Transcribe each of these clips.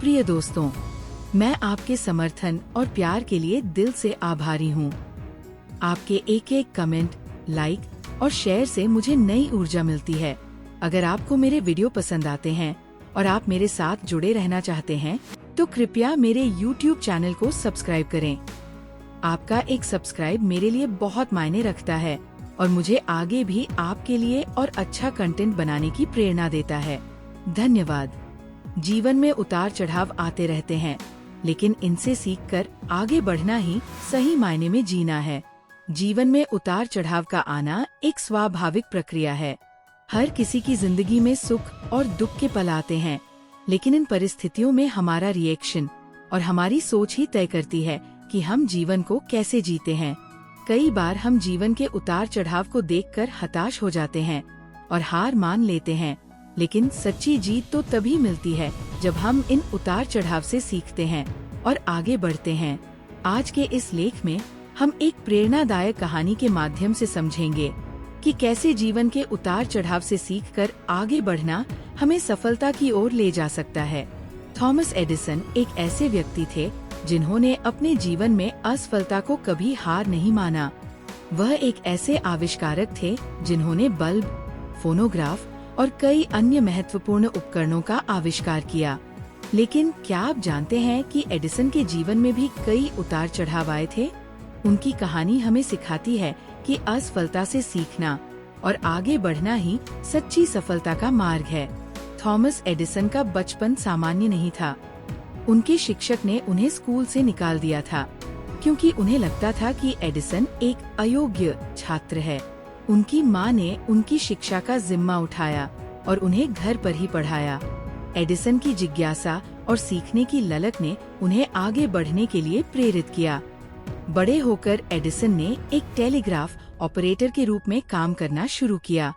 प्रिय दोस्तों, मैं आपके समर्थन और प्यार के लिए दिल से आभारी हूँ। आपके एक एक कमेंट, लाइक और शेयर से मुझे नई ऊर्जा मिलती है। अगर आपको मेरे वीडियो पसंद आते हैं और आप मेरे साथ जुड़े रहना चाहते हैं, तो कृपया मेरे YouTube चैनल को सब्सक्राइब करें। आपका एक सब्सक्राइब मेरे लिए बहुत मायने रखता है और मुझे आगे भी आपके लिए और अच्छा कंटेंट बनाने की प्रेरणा देता है। धन्यवाद। जीवन में उतार चढ़ाव आते रहते हैं, लेकिन इनसे सीखकर आगे बढ़ना ही सही मायने में जीना है। जीवन में उतार चढ़ाव का आना एक स्वाभाविक प्रक्रिया है। हर किसी की जिंदगी में सुख और दुख के पल आते हैं, लेकिन इन परिस्थितियों में हमारा रिएक्शन और हमारी सोच ही तय करती है कि हम जीवन को कैसे जीते हैं। कई बार हम जीवन के उतार चढ़ाव को देखकर हताश हो जाते हैं और हार मान लेते हैं, लेकिन सच्ची जीत तो तभी मिलती है जब हम इन उतार चढ़ाव से सीखते हैं और आगे बढ़ते हैं। आज के इस लेख में हम एक प्रेरणादायक कहानी के माध्यम से समझेंगे कि कैसे जीवन के उतार चढ़ाव से सीखकर आगे बढ़ना हमें सफलता की ओर ले जा सकता है। थॉमस एडिसन एक ऐसे व्यक्ति थे जिन्होंने अपने जीवन में असफलता को कभी हार नहीं माना। वह एक ऐसे आविष्कारक थे जिन्होंने बल्ब, फोनोग्राफ और कई अन्य महत्वपूर्ण उपकरणों का आविष्कार किया। लेकिन क्या आप जानते हैं कि एडिसन के जीवन में भी कई उतार चढ़ाव आए थे? उनकी कहानी हमें सिखाती है कि असफलता से सीखना और आगे बढ़ना ही सच्ची सफलता का मार्ग है। थॉमस एडिसन का बचपन सामान्य नहीं था। उनके शिक्षक ने उन्हें स्कूल से निकाल दिया था, क्योंकि उन्हें लगता था कि एडिसन एक अयोग्य छात्र है। उनकी मां ने उनकी शिक्षा का जिम्मा उठाया और उन्हें घर पर ही पढ़ाया। एडिसन की जिज्ञासा और सीखने की ललक ने उन्हें आगे बढ़ने के लिए प्रेरित किया। बड़े होकर एडिसन ने एक टेलीग्राफ ऑपरेटर के रूप में काम करना शुरू किया।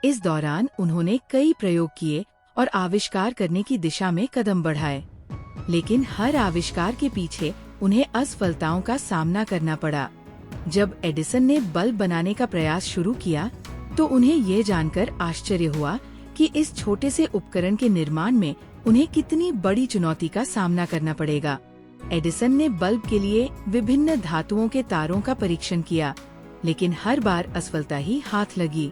इस दौरान उन्होंने कई प्रयोग किए और आविष्कार करने की दिशा में कदम बढ़ाए, लेकिन हर आविष्कार के पीछे उन्हें असफलताओं का सामना करना पड़ा। जब एडिसन ने बल्ब बनाने का प्रयास शुरू किया, तो उन्हें ये जानकर आश्चर्य हुआ कि इस छोटे से उपकरण के निर्माण में उन्हें कितनी बड़ी चुनौती का सामना करना पड़ेगा। एडिसन ने बल्ब के लिए विभिन्न धातुओं के तारों का परीक्षण किया, लेकिन हर बार असफलता ही हाथ लगी।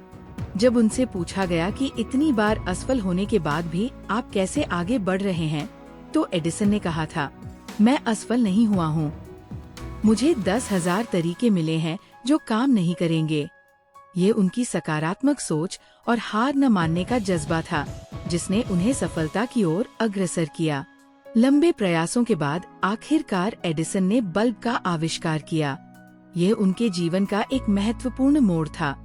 जब उनसे पूछा गया कि इतनी बार असफल होने के बाद भी आप कैसे आगे बढ़ रहे हैं, तो एडिसन ने कहा था, मैं असफल नहीं हुआ हूँ। मुझे 10,000 तरीके मिले हैं जो काम नहीं करेंगे। ये उनकी सकारात्मक सोच और हार न मानने का जज्बा था, जिसने उन्हें सफलता की ओर अग्रसर किया। लंबे प्रयासों के बाद आखिरकार एडिसन ने बल्ब का आविष्कार किया। यह उनके जीवन का एक महत्वपूर्ण मोड़ था,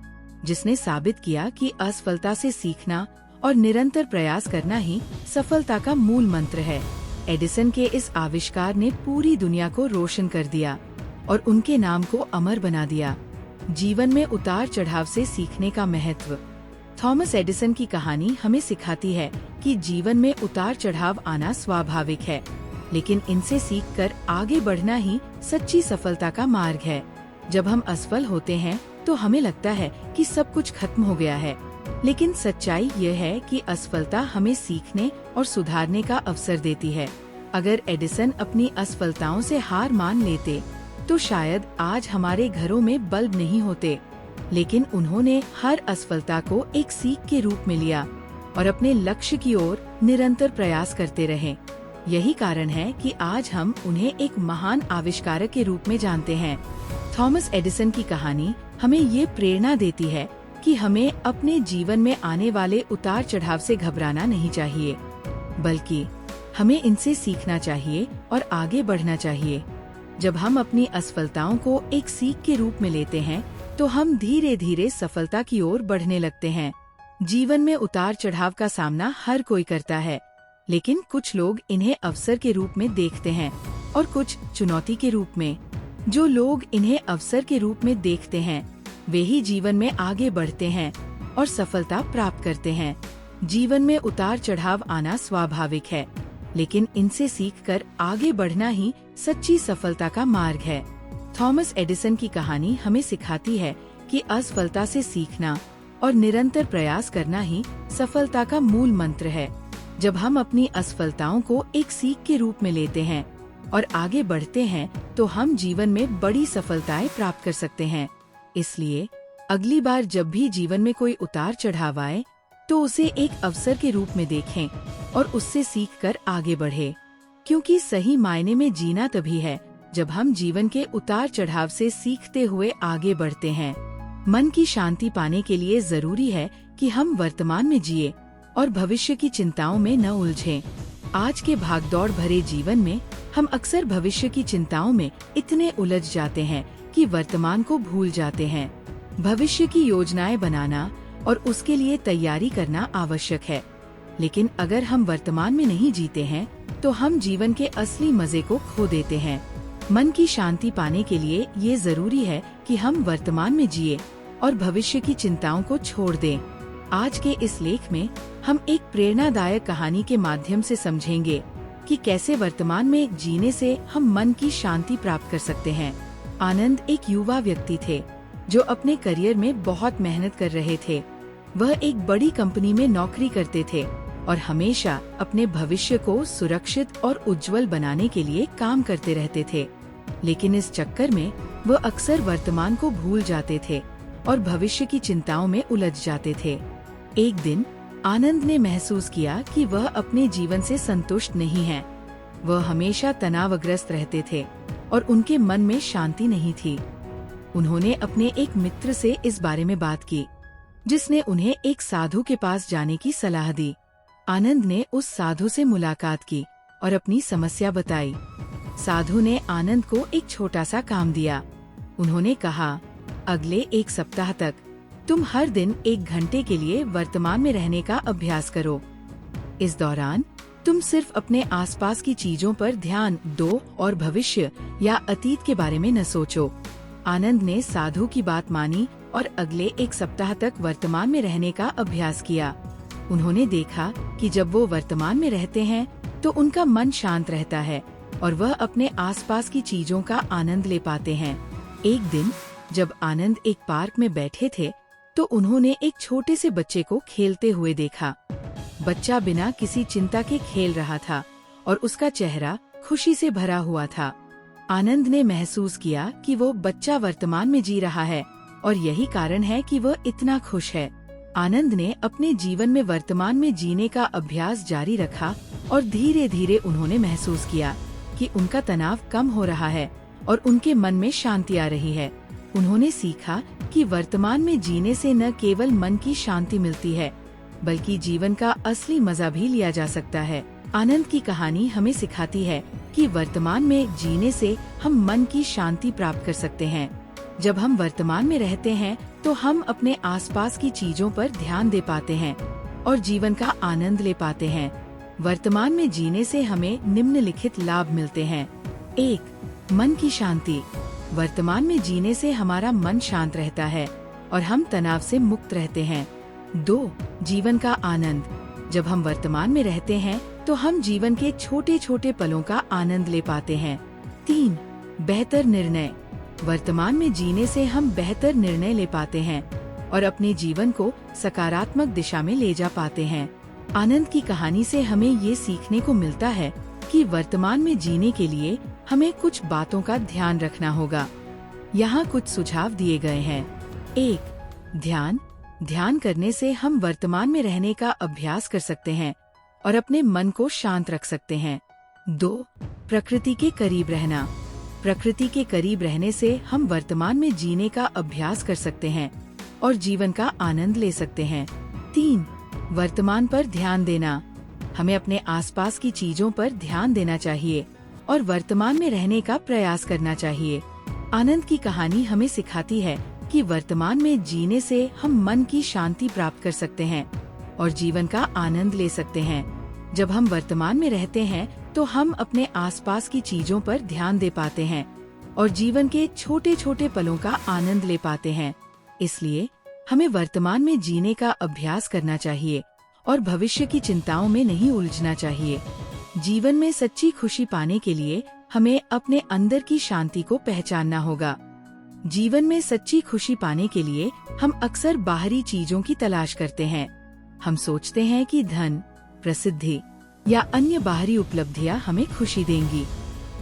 जिसने साबित किया कि असफलता से सीखना और निरंतर प्रयास करना ही सफलता का मूल मंत्र है। एडिसन के इस आविष्कार ने पूरी दुनिया को रोशन कर दिया और उनके नाम को अमर बना दिया। जीवन में उतार चढ़ाव से सीखने का महत्व। थॉमस एडिसन की कहानी हमें सिखाती है कि जीवन में उतार चढ़ाव आना स्वाभाविक है, लेकिन इनसे सीखकर आगे बढ़ना ही सच्ची सफलता का मार्ग है। जब हम असफल होते हैं तो हमें लगता है कि सब कुछ खत्म हो गया है, लेकिन सच्चाई यह है कि असफलता हमें सीखने और सुधारने का अवसर देती है। अगर एडिसन अपनी असफलताओं से हार मान लेते, तो शायद आज हमारे घरों में बल्ब नहीं होते, लेकिन उन्होंने हर असफलता को एक सीख के रूप में लिया और अपने लक्ष्य की ओर निरंतर प्रयास करते रहे। यही कारण है कि आज हम उन्हें एक महान आविष्कारक के रूप में जानते हैं। थॉमस एडिसन की कहानी हमें ये प्रेरणा देती है कि हमें अपने जीवन में आने वाले उतार चढ़ाव से घबराना नहीं चाहिए, बल्कि हमें इनसे सीखना चाहिए और आगे बढ़ना चाहिए। जब हम अपनी असफलताओं को एक सीख के रूप में लेते हैं, तो हम धीरे धीरे सफलता की ओर बढ़ने लगते हैं। जीवन में उतार चढ़ाव का सामना हर कोई करता है, लेकिन कुछ लोग इन्हें अवसर के रूप में देखते हैं और कुछ चुनौती के रूप में। जो लोग इन्हें अवसर के रूप में देखते हैं, वे ही जीवन में आगे बढ़ते हैं और सफलता प्राप्त करते हैं। जीवन में उतार चढ़ाव आना स्वाभाविक है, लेकिन इनसे सीखकर आगे बढ़ना ही सच्ची सफलता का मार्ग है। थॉमस एडिसन की कहानी हमें सिखाती है कि असफलता से सीखना और निरंतर प्रयास करना ही सफलता का मूल मंत्र है। जब हम अपनी असफलताओं को एक सीख के रूप में लेते हैं और आगे बढ़ते हैं, तो हम जीवन में बड़ी सफलताएं प्राप्त कर सकते हैं। इसलिए अगली बार जब भी जीवन में कोई उतार चढ़ाव आए, तो उसे एक अवसर के रूप में देखें और उससे सीखकर आगे बढ़े। क्योंकि सही मायने में जीना तभी है जब हम जीवन के उतार चढ़ाव से सीखते हुए आगे बढ़ते हैं। मन की शांति पाने के लिए जरूरी है कि हम वर्तमान में जिए और भविष्य की चिंताओं में न उलझें। आज के भागदौड़ भरे जीवन में हम अक्सर भविष्य की चिंताओं में इतने उलझ जाते हैं कि वर्तमान को भूल जाते हैं। भविष्य की योजनाएं बनाना और उसके लिए तैयारी करना आवश्यक है, लेकिन अगर हम वर्तमान में नहीं जीते हैं, तो हम जीवन के असली मजे को खो देते हैं। मन की शांति पाने के लिए ये जरूरी है कि हम वर्तमान में जिए और भविष्य की चिंताओं को छोड़ दें। आज के इस लेख में हम एक प्रेरणादायक कहानी के माध्यम से समझेंगे कि कैसे वर्तमान में जीने से हम मन की शांति प्राप्त कर सकते हैं। आनंद एक युवा व्यक्ति थे जो अपने करियर में बहुत मेहनत कर रहे थे। वह एक बड़ी कंपनी में नौकरी करते थे और हमेशा अपने भविष्य को सुरक्षित और उज्जवल बनाने के लिए काम करते रहते थे। लेकिन इस चक्कर में वह अक्सर वर्तमान को भूल जाते थे और भविष्य की चिंताओं में उलझ जाते थे। एक दिन आनंद ने महसूस किया कि वह अपने जीवन से संतुष्ट नहीं है। वह हमेशा तनावग्रस्त रहते थे और उनके मन में शांति नहीं थी। उन्होंने अपने एक मित्र से इस बारे में बात की, जिसने उन्हें एक साधु के पास जाने की सलाह दी। आनंद ने उस साधु से मुलाकात की और अपनी समस्या बताई। साधु ने आनंद को एक छोटा सा काम दिया। उन्होंने कहा, अगले एक सप्ताह तक तुम हर दिन 1 घंटे के लिए वर्तमान में रहने का अभ्यास करो। इस दौरान तुम सिर्फ अपने आसपास की चीजों पर ध्यान दो और भविष्य या अतीत के बारे में न सोचो। आनंद ने साधु की बात मानी और अगले 1 सप्ताह तक वर्तमान में रहने का अभ्यास किया। उन्होंने देखा कि जब वो वर्तमान में रहते हैं तो उनका मन शांत रहता है और वह अपने आसपास की चीजों का आनंद ले पाते हैं। एक दिन जब आनंद एक पार्क में बैठे थे, तो उन्होंने एक छोटे से बच्चे को खेलते हुए देखा। बच्चा बिना किसी चिंता के खेल रहा था और उसका चेहरा खुशी से भरा हुआ था। आनंद ने महसूस किया कि वो बच्चा वर्तमान में जी रहा है और यही कारण है कि वह इतना खुश है। आनंद ने अपने जीवन में वर्तमान में जीने का अभ्यास जारी रखा और धीरे धीरे उन्होंने महसूस किया कि उनका तनाव कम हो रहा है और उनके मन में शांति आ रही है। उन्होंने सीखा कि वर्तमान में जीने से न केवल मन की शांति मिलती है, बल्कि जीवन का असली मजा भी लिया जा सकता है। आनंद की कहानी हमें सिखाती है कि वर्तमान में जीने से हम मन की शांति प्राप्त कर सकते हैं। जब हम वर्तमान में रहते हैं, तो हम अपने आसपास की चीजों पर ध्यान दे पाते हैं और जीवन का आनंद ले पाते हैं। वर्तमान में जीने से हमें निम्नलिखित लाभ मिलते हैं। 1. मन की शांति। वर्तमान में जीने से हमारा मन शांत रहता है और हम तनाव से मुक्त रहते हैं। 2. जीवन का आनंद। जब हम वर्तमान में रहते हैं, तो हम जीवन के छोटे छोटे पलों का आनंद ले पाते हैं। 3. बेहतर निर्णय। वर्तमान में जीने से हम बेहतर निर्णय ले पाते हैं और अपने जीवन को सकारात्मक दिशा में ले जा पाते हैं। आनंद की कहानी से हमें ये सीखने को मिलता है कि वर्तमान में जीने के लिए हमें कुछ बातों का ध्यान रखना होगा। यहाँ कुछ सुझाव दिए गए हैं। 1. ध्यान करने से हम वर्तमान में रहने का अभ्यास कर सकते हैं और अपने मन को शांत रख सकते हैं। 2. प्रकृति के करीब रहना। प्रकृति के करीब रहने से हम वर्तमान में जीने का अभ्यास कर सकते हैं और जीवन का आनंद ले सकते हैं। 3. वर्तमान पर ध्यान देना। हमें अपने आसपास की चीजों पर ध्यान देना चाहिए और वर्तमान में रहने का प्रयास करना चाहिए। आनंद की कहानी हमें सिखाती है कि वर्तमान में जीने से हम मन की शांति प्राप्त कर सकते हैं और जीवन का आनंद ले सकते हैं। जब हम वर्तमान में रहते हैं, तो हम अपने आसपास की चीजों पर ध्यान दे पाते हैं और जीवन के छोटे छोटे पलों का आनंद ले पाते हैं। इसलिए हमें वर्तमान में जीने का अभ्यास करना चाहिए और भविष्य की चिंताओं में नहीं उलझना चाहिए। जीवन में सच्ची खुशी पाने के लिए हमें अपने अंदर की शांति को पहचानना होगा। जीवन में सच्ची खुशी पाने के लिए हम अक्सर बाहरी चीजों की तलाश करते हैं। हम सोचते हैं कि धन, प्रसिद्धि या अन्य बाहरी उपलब्धियां हमें खुशी देंगी।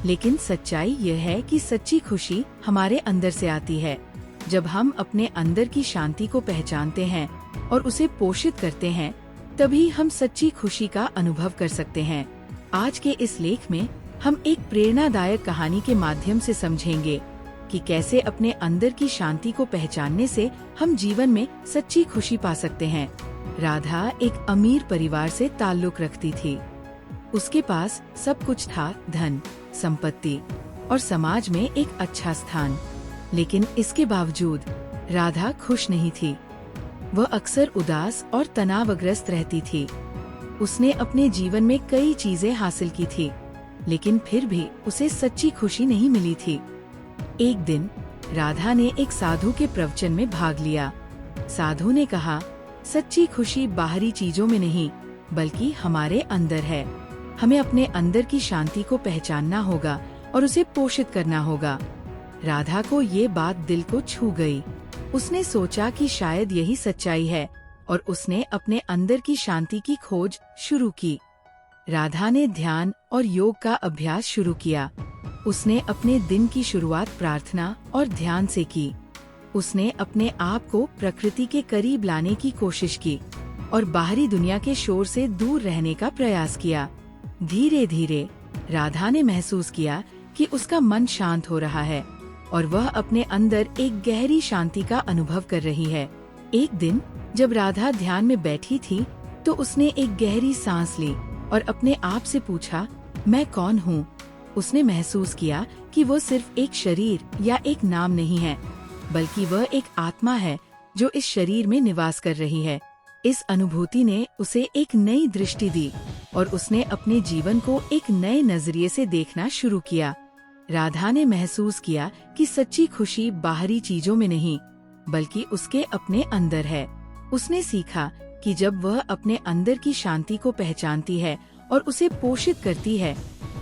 लेकिन सच्चाई यह है कि सच्ची खुशी हमारे अंदर से आती है। जब हम अपने अंदर की शांति को पहचानते हैं और उसे पोषित करते हैं, तभी हम सच्ची खुशी का अनुभव कर सकते हैं। आज के इस लेख में हम एक प्रेरणादायक कहानी के माध्यम से समझेंगे कि कैसे अपने अंदर की शांति को पहचानने से हम जीवन में सच्ची खुशी पा सकते हैं। राधा एक अमीर परिवार से ताल्लुक रखती थी। उसके पास सब कुछ था, धन, संपत्ति और समाज में एक अच्छा स्थान। लेकिन इसके बावजूद राधा खुश नहीं थी। वह अक्सर उदास और तनावग्रस्त रहती थी। उसने अपने जीवन में कई चीजें हासिल की थी, लेकिन फिर भी उसे सच्ची खुशी नहीं मिली थी। एक दिन राधा ने एक साधु के प्रवचन में भाग लिया। साधु ने कहा, सच्ची खुशी बाहरी चीजों में नहीं, बल्कि हमारे अंदर है। हमें अपने अंदर की शांति को पहचानना होगा और उसे पोषित करना होगा। राधा को ये बात दिल को छू गई। उसने सोचा कि शायद यही सच्चाई है और उसने अपने अंदर की शांति की खोज शुरू की। राधा ने ध्यान और योग का अभ्यास शुरू किया। उसने अपने दिन की शुरुआत प्रार्थना और ध्यान से की। उसने अपने आप को प्रकृति के करीब लाने की कोशिश की और बाहरी दुनिया के शोर से दूर रहने का प्रयास किया। धीरे धीरे राधा ने महसूस किया कि उसका मन शांत हो रहा है और वह अपने अंदर एक गहरी शांति का अनुभव कर रही है। एक दिन जब राधा ध्यान में बैठी थी, तो उसने एक गहरी सांस ली और अपने आप से पूछा, मैं कौन हूँ? उसने महसूस किया कि वो सिर्फ एक शरीर या एक नाम नहीं है, बल्कि वह एक आत्मा है जो इस शरीर में निवास कर रही है। इस अनुभूति ने उसे एक नई दृष्टि दी और उसने अपने जीवन को एक नए नजरिए से देखना शुरू किया। राधा ने महसूस किया कि सच्ची खुशी बाहरी चीजों में नहीं, बल्कि उसके अपने अंदर है। उसने सीखा कि जब वह अपने अंदर की शांति को पहचानती है और उसे पोषित करती है,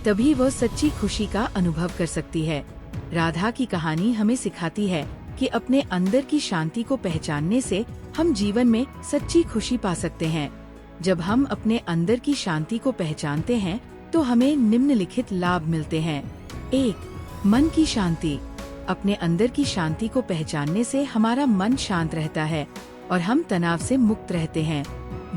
तभी वह सच्ची खुशी का अनुभव कर सकती है। राधा की कहानी हमें सिखाती है कि अपने अंदर की शांति को पहचानने से हम जीवन में सच्ची खुशी पा सकते हैं। जब हम अपने अंदर की शांति को पहचानते हैं, तो हमें निम्नलिखित लाभ मिलते हैं। 1. मन की शांति। अपने अंदर की शांति को पहचानने से हमारा मन शांत रहता है और हम तनाव से मुक्त रहते हैं।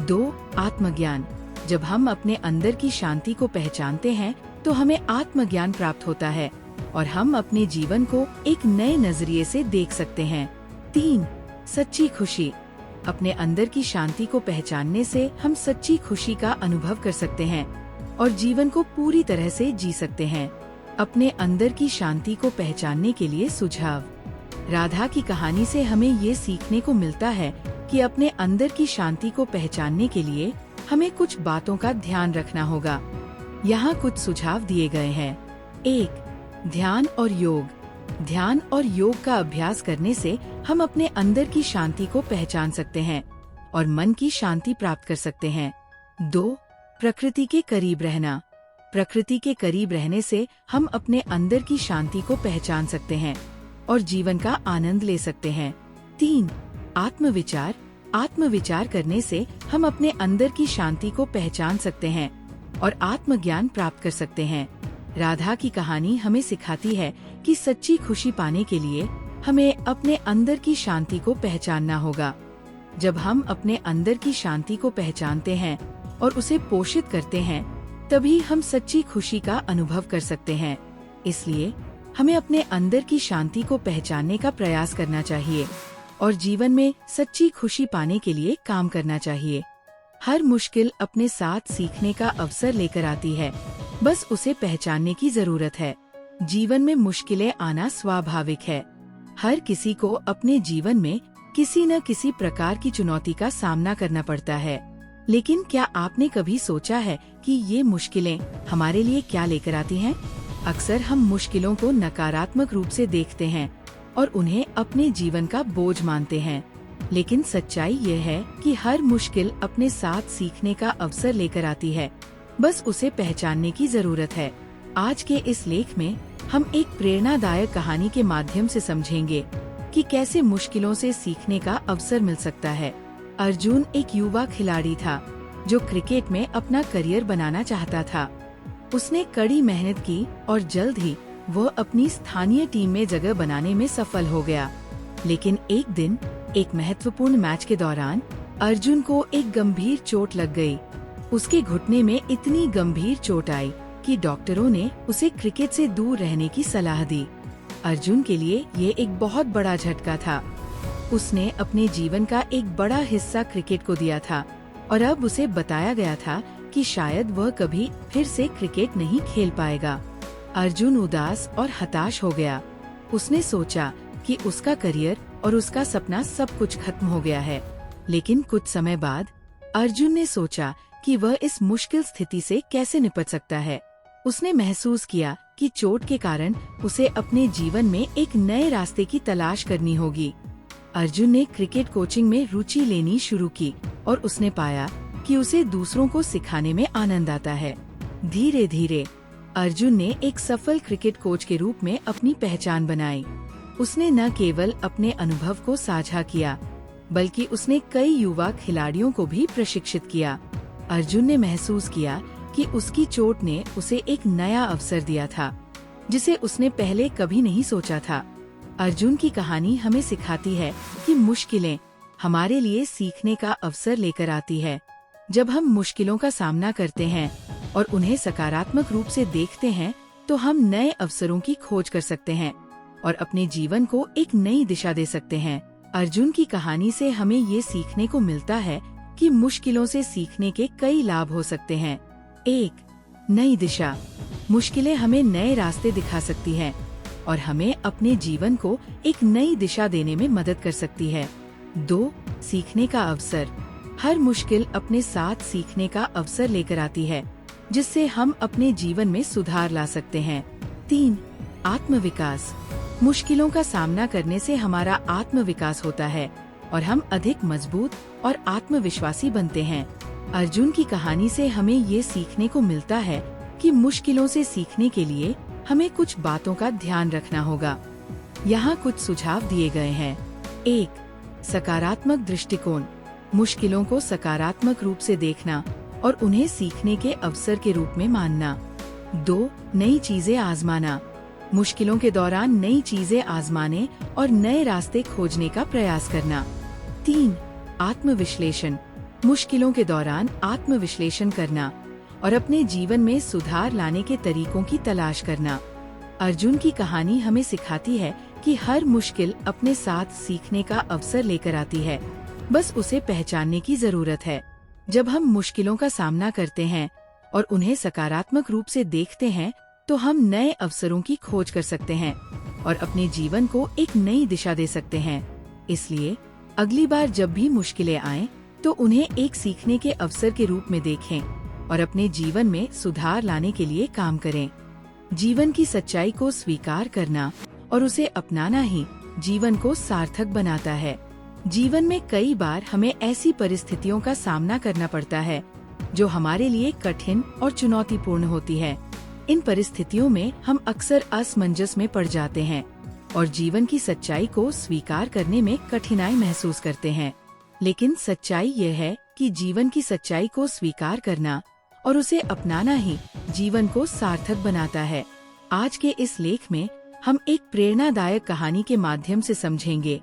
2. आत्मज्ञान। जब हम अपने अंदर की शांति को पहचानते हैं, तो हमें आत्मज्ञान प्राप्त होता है और हम अपने जीवन को एक नए नजरिए से देख सकते हैं। 3. सच्ची खुशी। अपने अंदर की शांति को पहचानने से हम सच्ची खुशी का अनुभव कर सकते हैं और जीवन को पूरी तरह से जी सकते हैं। अपने अंदर की शांति को पहचानने के लिए सुझाव। राधा की कहानी से हमें ये सीखने को मिलता है कि अपने अंदर की शांति को पहचानने के लिए हमें कुछ बातों का ध्यान रखना होगा। यहाँ कुछ सुझाव दिए गए हैं। 1. ध्यान और योग। ध्यान और योग का अभ्यास करने से हम अपने अंदर की शांति को पहचान सकते हैं और मन की शांति प्राप्त कर सकते हैं। 2. प्रकृति के करीब रहना। प्रकृति के करीब रहने से हम अपने अंदर की शांति को पहचान सकते हैं और जीवन का आनंद ले सकते हैं। 3. आत्मविचार। आत्मविचार करने से हम अपने अंदर की शांति को पहचान सकते हैं और आत्मज्ञान प्राप्त कर सकते हैं। राधा की कहानी हमें सिखाती है कि सच्ची खुशी पाने के लिए हमें अपने अंदर की शांति को पहचानना होगा। जब हम अपने अंदर की शांति को पहचानते हैं और उसे पोषित करते हैं, तभी हम सच्ची खुशी का अनुभव कर सकते हैं। इसलिए हमें अपने अंदर की शांति को पहचानने का प्रयास करना चाहिए और जीवन में सच्ची खुशी पाने के लिए काम करना चाहिए। हर मुश्किल अपने साथ सीखने का अवसर लेकर आती है, बस उसे पहचानने की जरूरत है। जीवन में मुश्किलें आना स्वाभाविक है। हर किसी को अपने जीवन में किसी न किसी प्रकार की चुनौती का सामना करना पड़ता है। लेकिन क्या आपने कभी सोचा है कि ये मुश्किलें हमारे लिए क्या लेकर आती हैं? अक्सर हम मुश्किलों को नकारात्मक रूप से देखते हैं और उन्हें अपने जीवन का बोझ मानते हैं। लेकिन सच्चाई यह है कि हर मुश्किल अपने साथ सीखने का अवसर लेकर आती है, बस उसे पहचानने की जरूरत है। आज के इस लेख में हम एक प्रेरणादायक कहानी के माध्यम से समझेंगे कि कैसे मुश्किलों से सीखने का अवसर मिल सकता है। अर्जुन एक युवा खिलाड़ी था। जो क्रिकेट में अपना करियर बनाना चाहता था। उसने कड़ी मेहनत की और जल्द ही वह अपनी स्थानीय टीम में जगह बनाने में सफल हो गया। लेकिन एक दिन एक महत्वपूर्ण मैच के दौरान अर्जुन को एक गंभीर चोट लग गई। उसके घुटने में इतनी गंभीर चोट आई कि डॉक्टरों ने उसे क्रिकेट से दूर रहने की सलाह दी। अर्जुन के लिए ये एक बहुत बड़ा झटका था। उसने अपने जीवन का एक बड़ा हिस्सा क्रिकेट को दिया था और अब उसे बताया गया था कि शायद वह कभी फिर से क्रिकेट नहीं खेल पाएगा। अर्जुन उदास और हताश हो गया। उसने सोचा कि उसका करियर और उसका सपना सब कुछ खत्म हो गया है। लेकिन कुछ समय बाद अर्जुन ने सोचा कि वह इस मुश्किल स्थिति से कैसे निपट सकता है। उसने महसूस किया कि चोट के कारण उसे अपने जीवन में एक नए रास्ते की तलाश करनी होगी। अर्जुन ने क्रिकेट कोचिंग में रुचि लेनी शुरू की और उसने पाया कि उसे दूसरों को सिखाने में आनंद आता है। धीरे धीरे अर्जुन ने एक सफल क्रिकेट कोच के रूप में अपनी पहचान बनाई। उसने न केवल अपने अनुभव को साझा किया, बल्कि उसने कई युवा खिलाड़ियों को भी प्रशिक्षित किया। अर्जुन ने महसूस किया कि उसकी चोट ने उसे एक नया अवसर दिया था, जिसे उसने पहले कभी नहीं सोचा था। अर्जुन की कहानी हमें सिखाती है कि मुश्किलें हमारे लिए सीखने का अवसर लेकर आती है। जब हम मुश्किलों का सामना करते हैं और उन्हें सकारात्मक रूप से देखते हैं, तो हम नए अवसरों की खोज कर सकते हैं और अपने जीवन को एक नई दिशा दे सकते हैं। अर्जुन की कहानी से हमें ये सीखने को मिलता है कि मुश्किलों से सीखने के कई लाभ हो सकते हैं। 1. नई दिशा। मुश्किलें हमें नए रास्ते दिखा सकती हैं और हमें अपने जीवन को एक नई दिशा देने में मदद कर सकती है। 2. सीखने का अवसर। हर मुश्किल अपने साथ सीखने का अवसर लेकर आती है, जिससे हम अपने जीवन में सुधार ला सकते हैं। 3. आत्मविकास। मुश्किलों का सामना करने से हमारा आत्मविकास होता है और हम अधिक मजबूत और आत्मविश्वासी बनते हैं। अर्जुन की कहानी से हमें ये सीखने को मिलता है कि मुश्किलों से सीखने के लिए हमें कुछ बातों का ध्यान रखना होगा। यहाँ कुछ सुझाव दिए गए हैं। 1. सकारात्मक दृष्टिकोण। मुश्किलों को सकारात्मक रूप से देखना और उन्हें सीखने के अवसर के रूप में मानना। 2. नई चीजें आजमाना। मुश्किलों के दौरान नई चीजें आजमाने और नए रास्ते खोजने का प्रयास करना। 3. आत्मविश्लेषण। मुश्किलों के दौरान आत्मविश्लेषण करना और अपने जीवन में सुधार लाने के तरीकों की तलाश करना। अर्जुन की कहानी हमें सिखाती है कि हर मुश्किल अपने साथ सीखने का अवसर लेकर आती है, बस उसे पहचानने की जरूरत है। जब हम मुश्किलों का सामना करते हैं और उन्हें सकारात्मक रूप से देखते हैं, तो हम नए अवसरों की खोज कर सकते हैं और अपने जीवन को एक नई दिशा दे सकते हैं। इसलिए अगली बार जब भी मुश्किलें आएं, तो उन्हें एक सीखने के अवसर के रूप में देखें और अपने जीवन में सुधार लाने के लिए काम करें। जीवन की सच्चाई को स्वीकार करना और उसे अपनाना ही जीवन को सार्थक बनाता है। जीवन में कई बार हमें ऐसी परिस्थितियों का सामना करना पड़ता है जो हमारे लिए कठिन और चुनौतीपूर्ण होती है। इन परिस्थितियों में हम अक्सर असमंजस में पड़ जाते हैं और जीवन की सच्चाई को स्वीकार करने में कठिनाई महसूस करते हैं। लेकिन सच्चाई ये है कि जीवन की सच्चाई को स्वीकार करना और उसे अपनाना ही जीवन को सार्थक बनाता है। आज के इस लेख में हम एक प्रेरणादायक कहानी के माध्यम से समझेंगे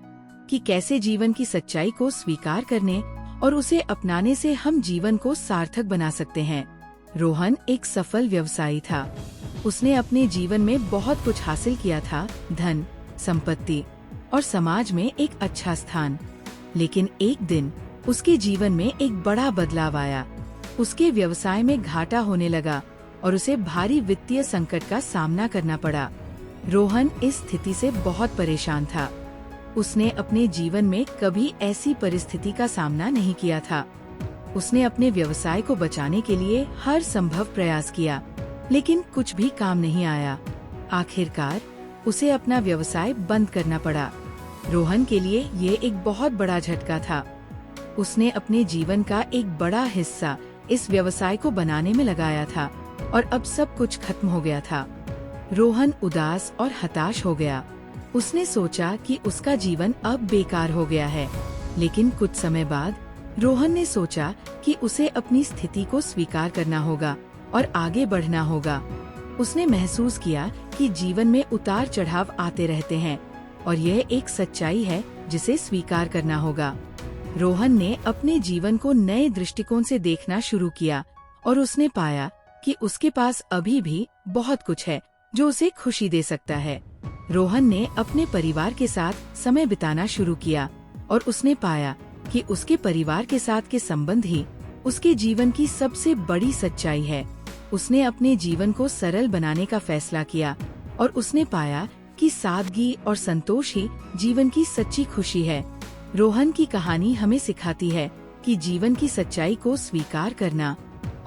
कि कैसे जीवन की सच्चाई को स्वीकार करने और उसे अपनाने से हम जीवन को सार्थक बना सकते हैं। रोहन एक सफल व्यवसायी था। उसने अपने जीवन में बहुत कुछ हासिल किया था, धन, संपत्ति और समाज में एक अच्छा स्थान। लेकिन एक दिन उसके जीवन में एक बड़ा बदलाव आया। उसके व्यवसाय में घाटा होने लगा और उसे भारी वित्तीय संकट का सामना करना पड़ा। रोहन इस स्थिति से बहुत परेशान था। उसने अपने जीवन में कभी ऐसी परिस्थिति का सामना नहीं किया था। उसने अपने व्यवसाय को बचाने के लिए हर संभव प्रयास किया, लेकिन कुछ भी काम नहीं आया। आखिरकार उसे अपना व्यवसाय बंद करना पड़ा। रोहन के लिए ये एक बहुत बड़ा झटका था। उसने अपने जीवन का एक बड़ा हिस्सा इस व्यवसाय को बनाने में लगाया था और अब सब कुछ खत्म हो गया था। रोहन उदास और हताश हो गया। उसने सोचा कि उसका जीवन अब बेकार हो गया है, लेकिन कुछ समय बाद रोहन ने सोचा कि उसे अपनी स्थिति को स्वीकार करना होगा और आगे बढ़ना होगा। उसने महसूस किया कि जीवन में उतार चढ़ाव आते रहते हैं और यह एक सच्चाई है जिसे स्वीकार करना होगा। रोहन ने अपने जीवन को नए दृष्टिकोण से देखना शुरू किया और उसने पाया कि उसके पास अभी भी बहुत कुछ है जो उसे खुशी दे सकता है। रोहन ने अपने परिवार के साथ समय बिताना शुरू किया और उसने पाया कि उसके परिवार के साथ के संबंध ही उसके जीवन की सबसे बड़ी सच्चाई है। उसने अपने जीवन को सरल बनाने का फैसला किया और उसने पाया कि सादगी और संतोष ही जीवन की सच्ची खुशी है। रोहन की कहानी हमें सिखाती है कि जीवन की सच्चाई को स्वीकार करना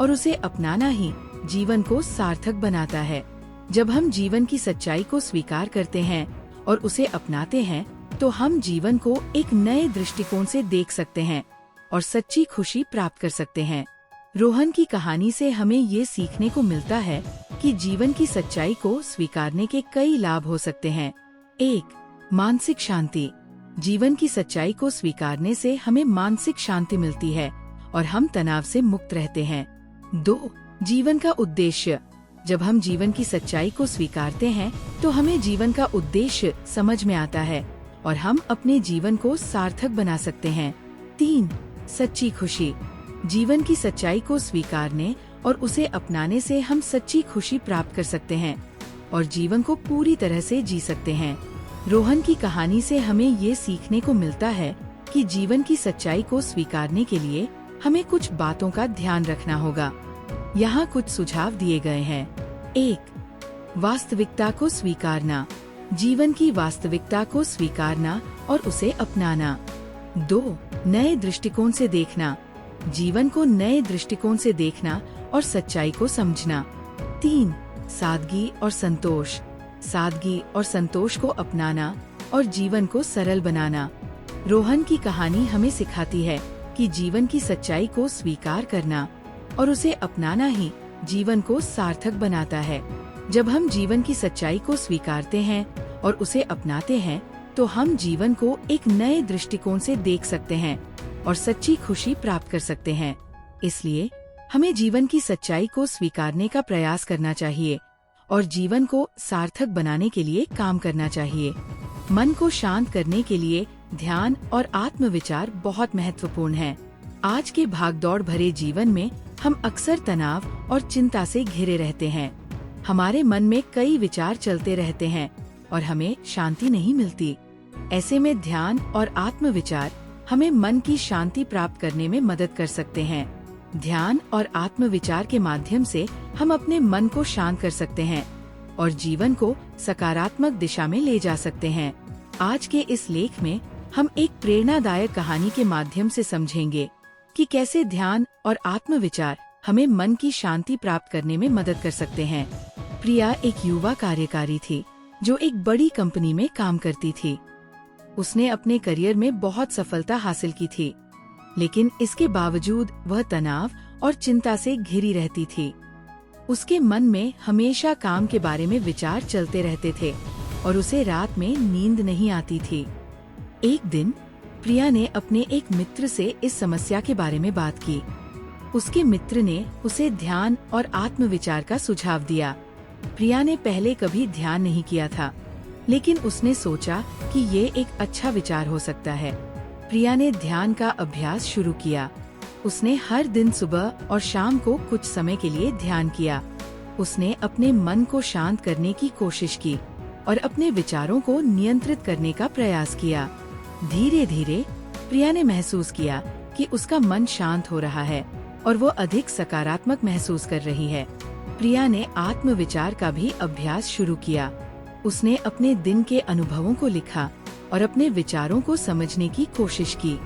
और उसे अपनाना ही जीवन को सार्थक बनाता है। जब हम जीवन की सच्चाई को स्वीकार करते हैं और उसे अपनाते हैं तो हम जीवन को एक नए दृष्टिकोण से देख सकते हैं और सच्ची खुशी प्राप्त कर सकते हैं। रोहन की कहानी से हमें ये सीखने को मिलता है कि जीवन की सच्चाई को स्वीकारने के कई लाभ हो सकते हैं। 1. मानसिक शांति। जीवन की सच्चाई को स्वीकारने से हमें मानसिक शांति मिलती है और हम तनाव से मुक्त रहते हैं। 2. जीवन का उद्देश्य। जब हम जीवन की सच्चाई को स्वीकारते हैं तो हमें जीवन का उद्देश्य समझ में आता है और हम अपने जीवन को सार्थक बना सकते हैं। 3. सच्ची खुशी। जीवन की सच्चाई को स्वीकारने और उसे अपनाने से हम सच्ची खुशी प्राप्त कर सकते हैं और जीवन को पूरी तरह से जी सकते हैं। रोहन की कहानी से हमें ये सीखने को मिलता है कि जीवन की सच्चाई को स्वीकारने के लिए हमें कुछ बातों का ध्यान रखना होगा। यहाँ कुछ सुझाव दिए गए हैं। 1. वास्तविकता को स्वीकारना। जीवन की वास्तविकता को स्वीकारना और उसे अपनाना। 2. नए दृष्टिकोण से देखना। जीवन को नए दृष्टिकोण से देखना और सच्चाई को समझना। 3. सादगी और संतोष। सादगी और संतोष को अपनाना और जीवन को सरल बनाना। रोहन की कहानी हमें सिखाती है कि जीवन की सच्चाई को स्वीकार करना और उसे अपनाना ही जीवन को सार्थक बनाता है। जब हम जीवन की सच्चाई को स्वीकारते हैं और उसे अपनाते हैं तो हम जीवन को एक नए दृष्टिकोण से देख सकते हैं और सच्ची खुशी प्राप्त कर सकते हैं। इसलिए हमें जीवन की सच्चाई को स्वीकारने का प्रयास करना चाहिए और जीवन को सार्थक बनाने के लिए काम करना चाहिए। मन को शांत करने के लिए ध्यान और आत्मविचार बहुत महत्वपूर्ण है। आज के भागदौड़ भरे जीवन में हम अक्सर तनाव और चिंता से घिरे रहते हैं। हमारे मन में कई विचार चलते रहते हैं और हमें शांति नहीं मिलती। ऐसे में ध्यान और आत्मविचार हमें मन की शांति प्राप्त करने में मदद कर सकते हैं। ध्यान और आत्मविचार के माध्यम से हम अपने मन को शांत कर सकते हैं और जीवन को सकारात्मक दिशा में ले जा सकते हैं। आज के इस लेख में हम एक प्रेरणादायक कहानी के माध्यम से समझेंगे कि कैसे ध्यान और आत्मविचार हमें मन की शांति प्राप्त करने में मदद कर सकते हैं। प्रिया एक युवा कार्यकारी थी जो एक बड़ी कंपनी में काम करती थी। उसने अपने करियर में बहुत सफलता हासिल की थी, लेकिन इसके बावजूद वह तनाव और चिंता से घिरी रहती थी। उसके मन में हमेशा काम के बारे में विचार चलते रहते थे और उसे रात में नींद नहीं आती थी। एक दिन प्रिया ने अपने एक मित्र से इस समस्या के बारे में बात की। उसके मित्र ने उसे ध्यान और आत्मविचार का सुझाव दिया। प्रिया ने पहले कभी ध्यान नहीं किया था, लेकिन उसने सोचा कि ये एक अच्छा विचार हो सकता है। प्रिया ने ध्यान का अभ्यास शुरू किया। उसने हर दिन सुबह और शाम को कुछ समय के लिए ध्यान किया। उसने अपने मन को शांत करने की कोशिश की और अपने विचारों को नियंत्रित करने का प्रयास किया। धीरे धीरे प्रिया ने महसूस किया कि उसका मन शांत हो रहा है और वो अधिक सकारात्मक महसूस कर रही है। प्रिया ने आत्मविचार का भी अभ्यास शुरू किया। उसने अपने दिन के अनुभवों को लिखा और अपने विचारों को समझने की कोशिश की।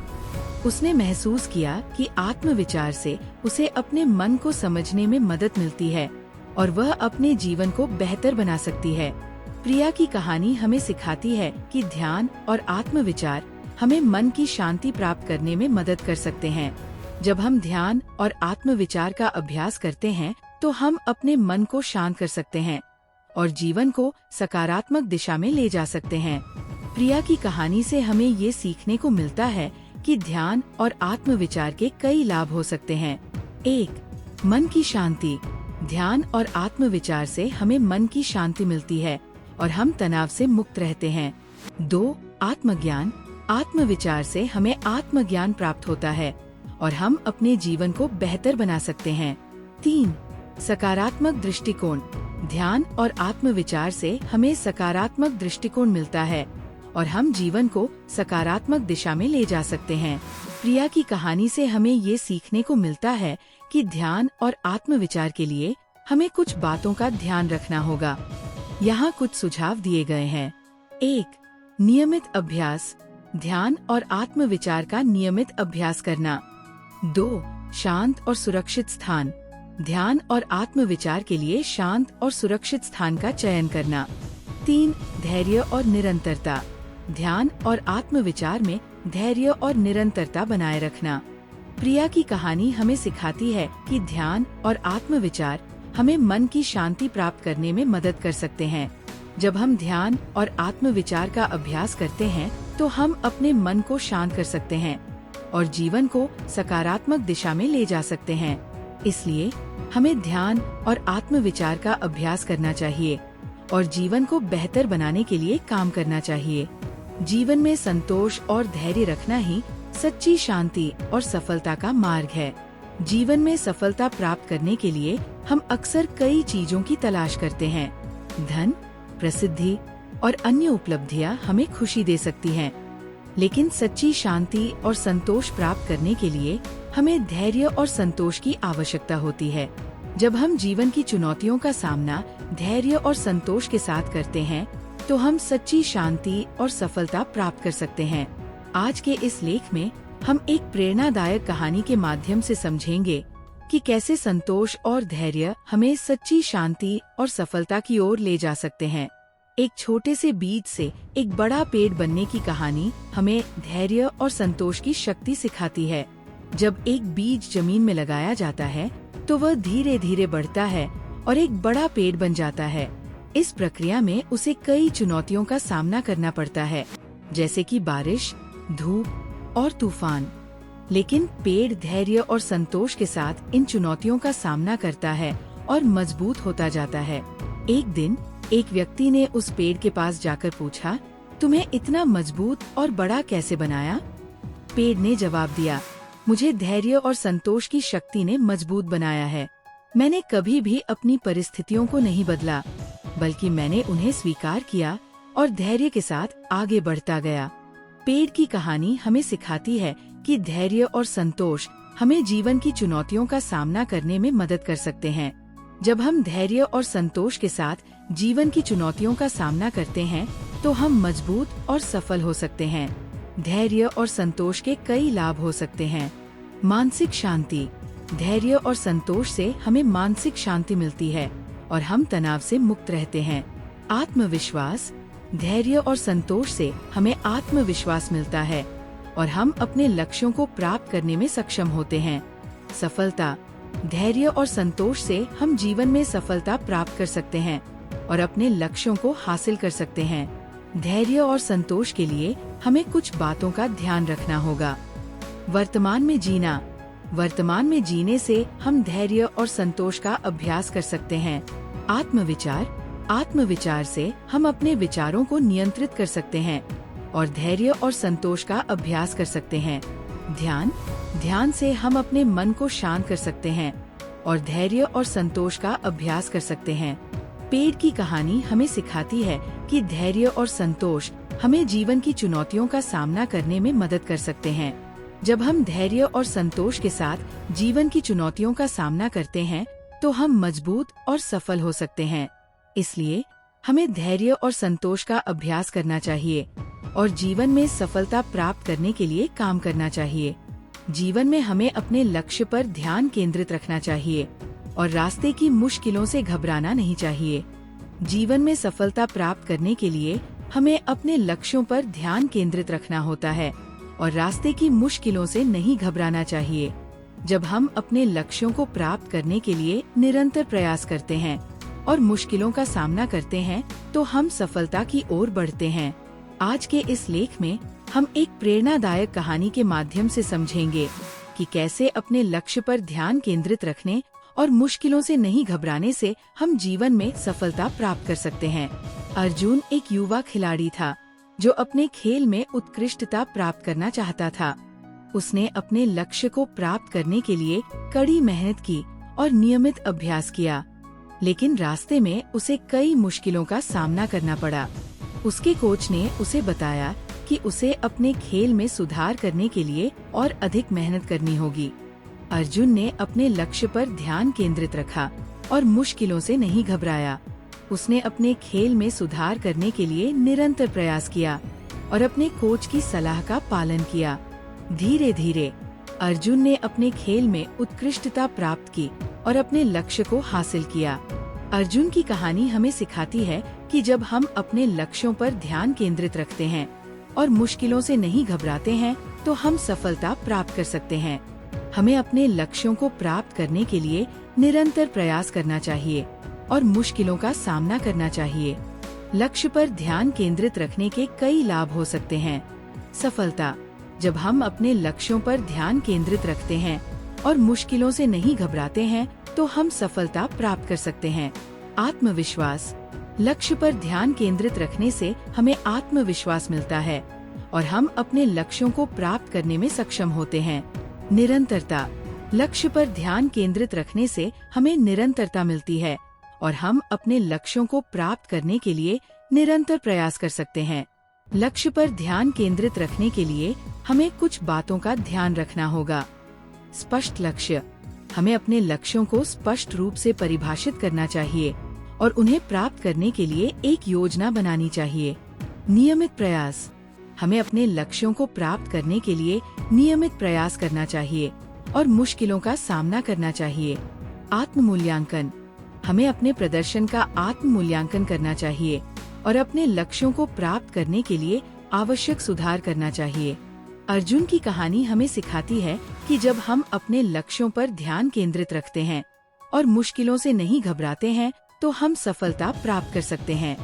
उसने महसूस किया कि आत्मविचार से उसे अपने मन को समझने में मदद मिलती है और वह अपने जीवन को बेहतर बना सकती है। प्रिया की कहानी हमें सिखाती है कि ध्यान और आत्मविचार हमें मन की शांति प्राप्त करने में मदद कर सकते हैं। जब हम ध्यान और आत्मविचार का अभ्यास करते हैं तो हम अपने मन को शांत कर सकते हैं और जीवन को सकारात्मक दिशा में ले जा सकते हैं। प्रिया की कहानी से हमें ये सीखने को मिलता है कि ध्यान और आत्म विचार के कई लाभ हो सकते हैं। 1. मन की शांति। ध्यान और आत्म विचार से हमें मन की शांति मिलती है और हम तनाव से मुक्त रहते हैं। 2. आत्मज्ञान। आत्म विचार से हमें आत्मज्ञान प्राप्त होता है और हम अपने जीवन को बेहतर बना सकते हैं। 3. सकारात्मक दृष्टिकोण। ध्यान और आत्म विचार से हमें सकारात्मक दृष्टिकोण मिलता है और हम जीवन को सकारात्मक दिशा में ले जा सकते हैं। प्रिया की कहानी से हमें ये सीखने को मिलता है कि ध्यान और आत्म विचार के लिए हमें कुछ बातों का ध्यान रखना होगा। यहाँ कुछ सुझाव दिए गए हैं। 1. नियमित अभ्यास। ध्यान और आत्म विचार का नियमित अभ्यास करना। 2. शांत और सुरक्षित स्थान। ध्यान और आत्म विचार के लिए शांत और सुरक्षित स्थान का चयन करना। 3. धैर्य और निरंतरता। ध्यान और आत्म विचार में धैर्य और निरंतरता बनाए रखना। प्रिया की कहानी हमें सिखाती है कि ध्यान और आत्म विचार हमें मन की शांति प्राप्त करने में मदद कर सकते हैं। जब हम ध्यान और आत्म विचार का अभ्यास करते हैं तो हम अपने मन को शांत कर सकते हैं और जीवन को सकारात्मक दिशा में ले जा सकते हैं। इसलिए हमें ध्यान और आत्म विचार का अभ्यास करना चाहिए और जीवन को बेहतर बनाने के लिए काम करना चाहिए। जीवन में संतोष और धैर्य रखना ही सच्ची शांति और सफलता का मार्ग है। जीवन में सफलता प्राप्त करने के लिए हम अक्सर कई चीजों की तलाश करते हैं। धन, प्रसिद्धि और अन्य उपलब्धियां हमें खुशी दे सकती हैं, लेकिन सच्ची शांति और संतोष प्राप्त करने के लिए हमें धैर्य और संतोष की आवश्यकता होती है। जब हम जीवन की चुनौतियों का सामना धैर्य और संतोष के साथ करते हैं तो हम सच्ची शांति और सफलता प्राप्त कर सकते हैं। आज के इस लेख में हम एक प्रेरणादायक कहानी के माध्यम से समझेंगे कि कैसे संतोष और धैर्य हमें सच्ची शांति और सफलता की ओर ले जा सकते हैं। एक छोटे से बीज से एक बड़ा पेड़ बनने की कहानी हमें धैर्य और संतोष की शक्ति सिखाती है। जब एक बीज जमीन में लगाया जाता है तो वह धीरे धीरे बढ़ता है और एक बड़ा पेड़ बन जाता है। इस प्रक्रिया में उसे कई चुनौतियों का सामना करना पड़ता है, जैसे कि बारिश, धूप और तूफान। लेकिन पेड़ धैर्य और संतोष के साथ इन चुनौतियों का सामना करता है और मजबूत होता जाता है। एक दिन एक व्यक्ति ने उस पेड़ के पास जाकर पूछा, तुम्हें इतना मजबूत और बड़ा कैसे बनाया? पेड़ ने जवाब दिया, मुझे धैर्य और संतोष की शक्ति ने मजबूत बनाया है। मैंने कभी भी अपनी परिस्थितियों को नहीं बदला, बल्कि मैंने उन्हें स्वीकार किया और धैर्य के साथ आगे बढ़ता गया। पेड़ की कहानी हमें सिखाती है कि धैर्य और संतोष हमें जीवन की चुनौतियों का सामना करने में मदद कर सकते हैं। जब हम धैर्य और संतोष के साथ जीवन की चुनौतियों का सामना करते हैं तो हम मजबूत और सफल हो सकते हैं। धैर्य और संतोष के कई लाभ हो सकते हैं। मानसिक शांति। धैर्य और संतोष से हमें मानसिक शांति मिलती है और हम तनाव से मुक्त रहते हैं। आत्मविश्वास। धैर्य और संतोष से हमें आत्मविश्वास मिलता है और हम अपने लक्ष्यों को प्राप्त करने में सक्षम होते हैं। सफलता। धैर्य और संतोष से हम जीवन में सफलता प्राप्त कर सकते हैं और अपने लक्ष्यों को हासिल कर सकते हैं। धैर्य और संतोष के लिए हमें कुछ बातों का ध्यान रखना होगा। वर्तमान में जीना। वर्तमान में जीने से हम धैर्य और संतोष का अभ्यास कर सकते हैं। आत्मविचार। आत्मविचार से हम अपने विचारों को नियंत्रित कर सकते हैं और धैर्य और संतोष का अभ्यास कर सकते हैं। ध्यान। ध्यान से हम अपने मन को शांत कर सकते हैं और धैर्य और संतोष का अभ्यास कर सकते हैं। पेड़ की कहानी हमें सिखाती है कि धैर्य और संतोष हमें जीवन की चुनौतियों का सामना करने में मदद कर सकते हैं। जब हम धैर्य और संतोष के साथ जीवन की चुनौतियों का सामना करते हैं तो हम मजबूत और सफल हो सकते हैं। इसलिए हमें धैर्य और संतोष का अभ्यास करना चाहिए और जीवन में सफलता प्राप्त करने के लिए काम करना चाहिए। जीवन में हमें अपने लक्ष्य पर ध्यान केंद्रित रखना चाहिए और रास्ते की मुश्किलों से घबराना नहीं चाहिए। जीवन में सफलता प्राप्त करने के लिए हमें अपने लक्ष्यों पर ध्यान केंद्रित रखना होता है और रास्ते की मुश्किलों से नहीं घबराना चाहिए। जब हम अपने लक्ष्यों को प्राप्त करने के लिए निरंतर प्रयास करते हैं और मुश्किलों का सामना करते हैं तो हम सफलता की ओर बढ़ते हैं। आज के इस लेख में हम एक प्रेरणादायक कहानी के माध्यम से समझेंगे कि कैसे अपने लक्ष्य पर ध्यान केंद्रित रखने और मुश्किलों से नहीं घबराने से हम जीवन में सफलता प्राप्त कर सकते हैं। अर्जुन एक युवा खिलाड़ी था जो अपने खेल में उत्कृष्टता प्राप्त करना चाहता था। उसने अपने लक्ष्य को प्राप्त करने के लिए कड़ी मेहनत की और नियमित अभ्यास किया, लेकिन रास्ते में उसे कई मुश्किलों का सामना करना पड़ा। उसके कोच ने उसे बताया कि उसे अपने खेल में सुधार करने के लिए और अधिक मेहनत करनी होगी। अर्जुन ने अपने लक्ष्य पर ध्यान केंद्रित रखा और मुश्किलों से नहीं घबराया। उसने अपने खेल में सुधार करने के लिए निरंतर प्रयास किया और अपने कोच की सलाह का पालन किया। धीरे धीरे अर्जुन ने अपने खेल में उत्कृष्टता प्राप्त की और अपने लक्ष्य को हासिल किया। अर्जुन की कहानी हमें सिखाती है कि जब हम अपने लक्ष्यों पर ध्यान केंद्रित रखते हैं और मुश्किलों से नहीं घबराते हैं तो हम सफलता प्राप्त कर सकते हैं। हमें अपने लक्ष्यों को प्राप्त करने के लिए निरंतर प्रयास करना चाहिए और मुश्किलों का सामना करना चाहिए। लक्ष्य पर ध्यान केंद्रित रखने के कई लाभ हो सकते हैं। सफलता: जब हम अपने लक्ष्यों पर ध्यान केंद्रित रखते हैं और मुश्किलों से नहीं घबराते हैं तो हम सफलता प्राप्त कर सकते हैं। आत्मविश्वास: लक्ष्य पर ध्यान केंद्रित रखने से हमें आत्मविश्वास मिलता है और हम अपने लक्ष्यों को प्राप्त करने में सक्षम होते हैं। निरंतरता: लक्ष्य पर ध्यान केंद्रित रखने से हमें निरंतरता मिलती है और हम अपने लक्ष्यों को प्राप्त करने के लिए निरंतर प्रयास कर सकते हैं। लक्ष्य पर ध्यान केंद्रित रखने के लिए हमें कुछ बातों का ध्यान रखना होगा। स्पष्ट लक्ष्य: हमें अपने लक्ष्यों को स्पष्ट रूप से परिभाषित करना चाहिए और उन्हें प्राप्त करने के लिए एक योजना बनानी चाहिए। नियमित प्रयास: हमें अपने लक्ष्यों को प्राप्त करने के लिए नियमित प्रयास करना चाहिए और मुश्किलों का सामना करना चाहिए। आत्म मूल्यांकन: हमें अपने प्रदर्शन का आत्म मूल्यांकन करना चाहिए और अपने लक्ष्यों को प्राप्त करने के लिए आवश्यक सुधार करना चाहिए। अर्जुन की कहानी हमें सिखाती है कि जब हम अपने लक्ष्यों पर ध्यान केंद्रित रखते हैं और मुश्किलों से नहीं घबराते हैं तो हम सफलता प्राप्त कर सकते हैं।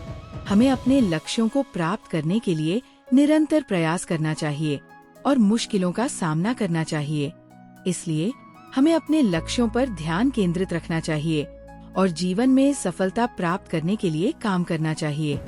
हमें अपने लक्ष्यों को प्राप्त करने के लिए निरंतर प्रयास करना चाहिए और मुश्किलों का सामना करना चाहिए। इसलिए हमें अपने लक्ष्यों पर ध्यान केंद्रित रखना चाहिए और जीवन में सफलता प्राप्त करने के लिए काम करना चाहिए।